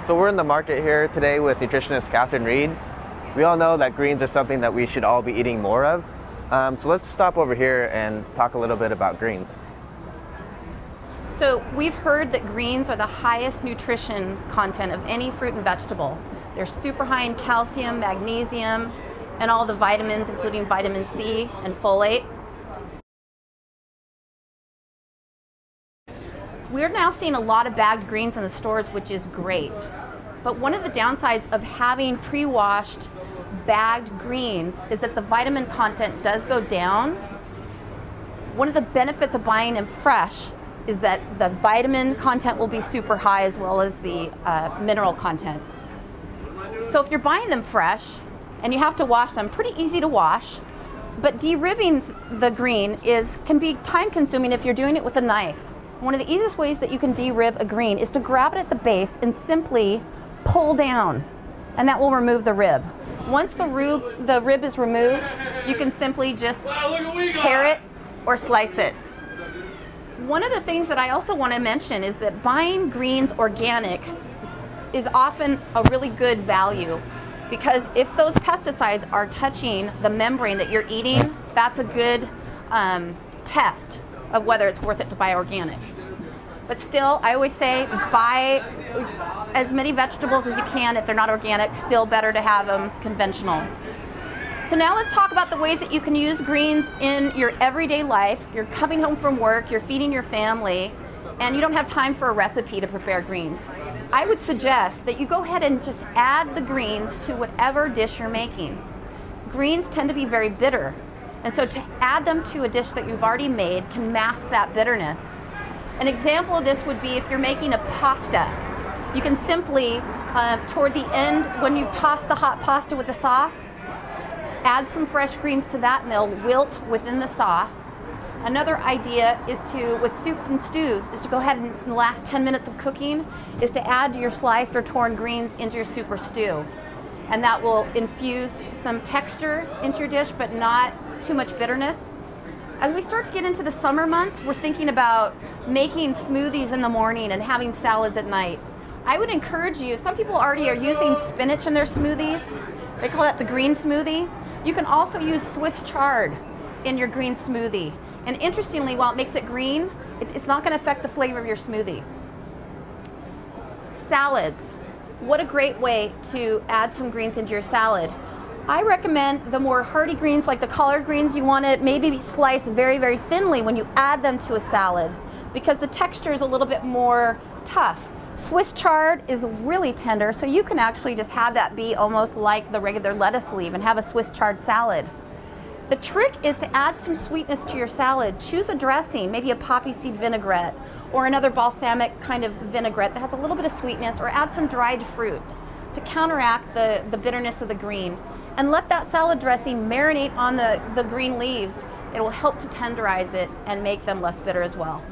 So we're in the market here today with nutritionist Kathryn Reed. We all know that greens are something that we should all be eating more of. So let's stop over here and talk a little bit about greens. So we've heard that greens are the highest nutrition content of any fruit and vegetable. They're super high in calcium, magnesium, and all the vitamins, including vitamin C and folate. We're now seeing a lot of bagged greens in the stores, which is great. But one of the downsides of having pre-washed bagged greens is that the vitamin content does go down. One of the benefits of buying them fresh is that the vitamin content will be super high as well as the mineral content. So if you're buying them fresh and you have to wash them, pretty easy to wash, but de-ribbing the green can be time consuming if you're doing it with a knife. One of the easiest ways that you can de-rib a green is to grab it at the base and simply pull down, and that will remove the rib. Once the rib is removed, you can simply just tear it or slice it. One of the things that I also want to mention is that buying greens organic is often a really good value, because if those pesticides are touching the membrane that you're eating, that's a good test of whether it's worth it to buy organic. But still, I always say buy as many vegetables as you can. If they're not organic, still better to have them conventional. So now let's talk about the ways that you can use greens in your everyday life. You're coming home from work, you're feeding your family, and you don't have time for a recipe to prepare greens. I would suggest that you go ahead and just add the greens to whatever dish you're making. Greens tend to be very bitter, and so to add them to a dish that you've already made can mask that bitterness. An example of this would be if you're making a pasta. You can simply, toward the end, when you've tossed the hot pasta with the sauce, add some fresh greens to that and they'll wilt within the sauce. Another idea is with soups and stews, is to go ahead and in the last 10 minutes of cooking, is to add your sliced or torn greens into your soup or stew. And that will infuse some texture into your dish, but not too much bitterness. As we start to get into the summer months, we're thinking about making smoothies in the morning and having salads at night. I would encourage you, some people already are using spinach in their smoothies. They call that the green smoothie. You can also use Swiss chard in your green smoothie. And interestingly, while it makes it green, it's not going to affect the flavor of your smoothie. Salads. What a great way to add some greens into your salad. I recommend the more hearty greens, like the collard greens, you want to maybe slice very, very thinly when you add them to a salad, because the texture is a little bit more tough. Swiss chard is really tender, so you can actually just have that be almost like the regular lettuce leaf and have a Swiss chard salad. The trick is to add some sweetness to your salad. Choose a dressing, maybe a poppy seed vinaigrette or another balsamic kind of vinaigrette that has a little bit of sweetness, or add some dried fruit to counteract the bitterness of the green. And let that salad dressing marinate on the green leaves. It will help to tenderize it and make them less bitter as well.